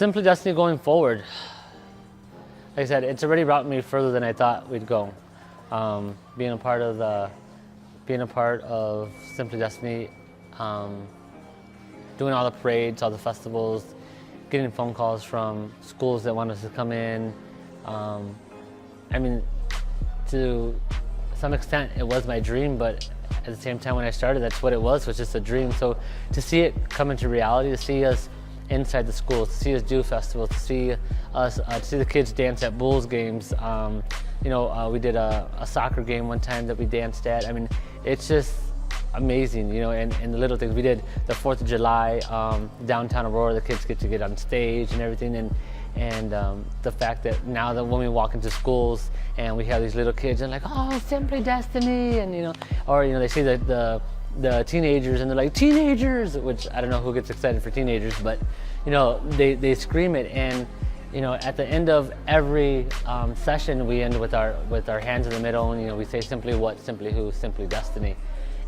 Simply Destinee going forward. Like I said, it's already brought me further than I thought we'd go. Being a part of Simply Destinee, doing all the parades, all the festivals, getting phone calls from schools that want us to come in. I mean, to some extent, it was my dream, but at the same time when I started, that's what it was just a dream. So to see it come into reality, to see us inside the schools, to see us do festivals, to see us, to see the kids dance at Bulls games. We did a soccer game one time that we danced at. I mean, it's just amazing, and the little things. We did the 4th of July, downtown Aurora, the kids get to get on stage and everything. And the fact that now that when we walk into schools and we have these little kids and like, oh, Simply Destinee, and they see the teenagers and they're like, teenagers, which I don't know who gets excited for teenagers, but they scream it. And at the end of every session, we end with our hands in the middle, and we say simply what, simply who, simply Destinee.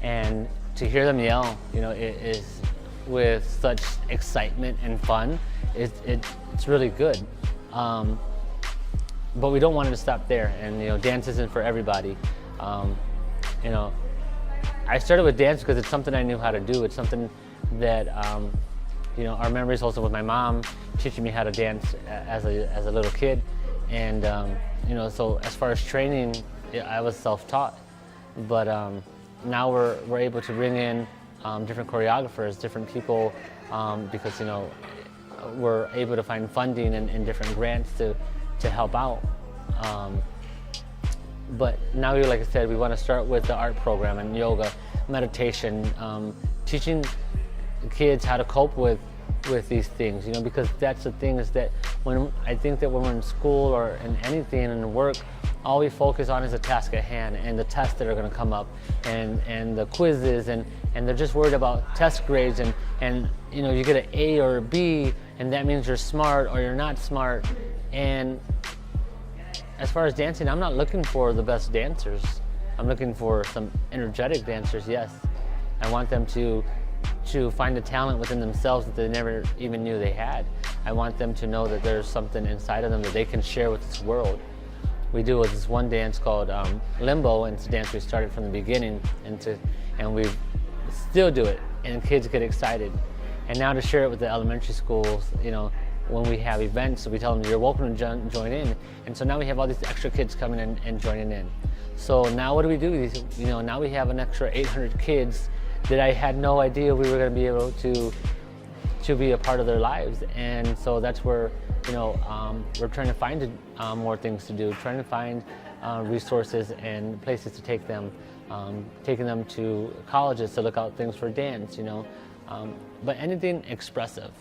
And to hear them yell, it is with such excitement and fun. It's really good. But we don't want it to stop there. And dance isn't for everybody. I started with dance because it's something I knew how to do. It's something that our memories also with my mom teaching me how to dance as a little kid. And so as far as training, I was self-taught. But now we're able to bring in different choreographers, different people, because we're able to find funding and different grants to help out. But now, like I said, we want to start with the art program and yoga, meditation, teaching kids how to cope with these things, because that's the thing, is that when we're in school or in anything in work, all we focus on is the task at hand and the tests that are going to come up and the quizzes, and they're just worried about test grades, and you get an A or a B, and that means you're smart or you're not smart. And as far as dancing, I'm not looking for the best dancers. I'm looking for some energetic dancers, yes. I want them to find a talent within themselves that they never even knew they had. I want them to know that there's something inside of them that they can share with this world. We do this one dance called Limbo, and it's a dance we started from the beginning, and we still do it, and kids get excited. And now to share it with the elementary schools, when we have events, we tell them you're welcome to join in. And so now we have all these extra kids coming in and joining in. So now what do? Now we have an extra 800 kids that I had no idea we were going to be able to be a part of their lives. And so that's where we're trying to find more things to do, trying to find resources and places to take them, taking them to colleges to look out things for dance, but anything expressive.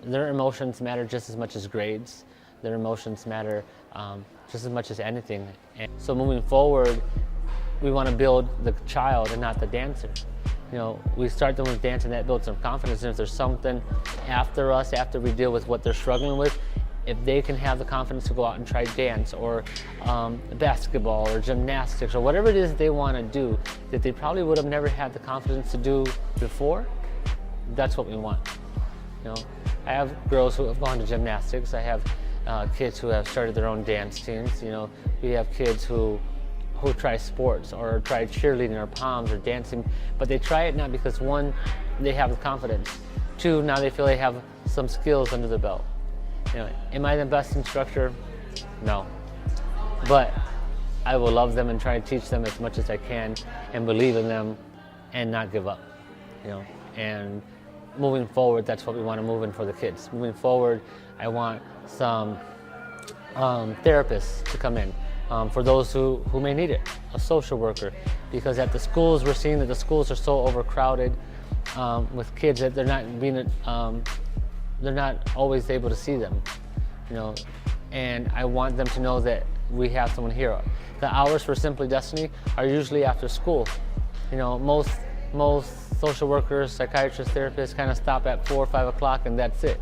Their emotions matter just as much as grades. Their emotions matter just as much as anything. And so moving forward, we want to build the child and not the dancer. We start them with dance, and that builds some confidence. And if there's something after us, after we deal with what they're struggling with, if they can have the confidence to go out and try dance or basketball or gymnastics or whatever it is they want to do that they probably would have never had the confidence to do before, that's what we want. I have girls who have gone to gymnastics. I have kids who have started their own dance teams. We have kids who try sports or try cheerleading or POMs or dancing, but they try it not because, one, they have the confidence. Two, now they feel they have some skills under the belt. Am I the best instructor? No. But I will love them and try to teach them as much as I can and believe in them and not give up. And moving forward, that's what we want to move in for the kids. Moving forward, I want some therapists to come in for those who may need it, a social worker, because at the schools, we're seeing that the schools are so overcrowded with kids that they're not always able to see them, and I want them to know that we have someone here. The hours for Simply Destinee are usually after school. Most social workers, psychiatrists, therapists kind of stop at 4 or 5 o'clock, and that's it.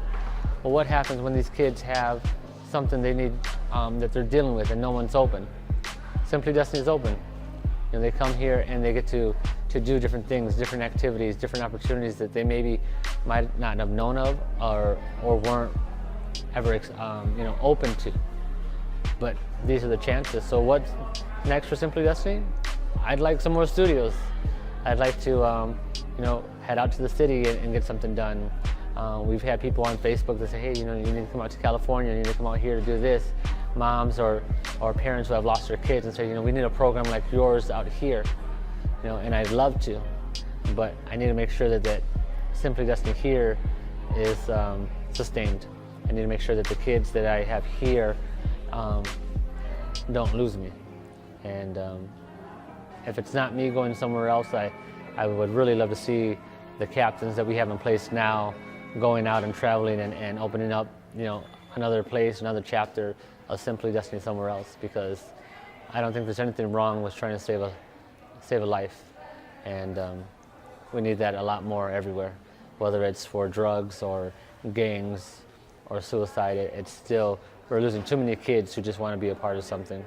Well, what happens when these kids have something they need that they're dealing with and no one's open? Simply Destinee is open. They come here and they get to do different things, different activities, different opportunities that they maybe might not have known of or weren't ever open to. But these are the chances. So what's next for Simply Destinee? I'd like some more studios. I'd like to head out to the city and get something done. We've had people on Facebook that say, hey, you need to come out to California, you need to come out here to do this. Moms or parents who have lost their kids and say, we need a program like yours out here. And I'd love to, but I need to make sure that Simply Destinee here is sustained. I need to make sure that the kids that I have here don't lose me. And if it's not me going somewhere else, I would really love to see the captains that we have in place now going out and traveling and opening up, another place, another chapter of Simply Destinee somewhere else, because I don't think there's anything wrong with trying to save a life. And we need that a lot more everywhere, whether it's for drugs or gangs or suicide. It's still, we're losing too many kids who just want to be a part of something.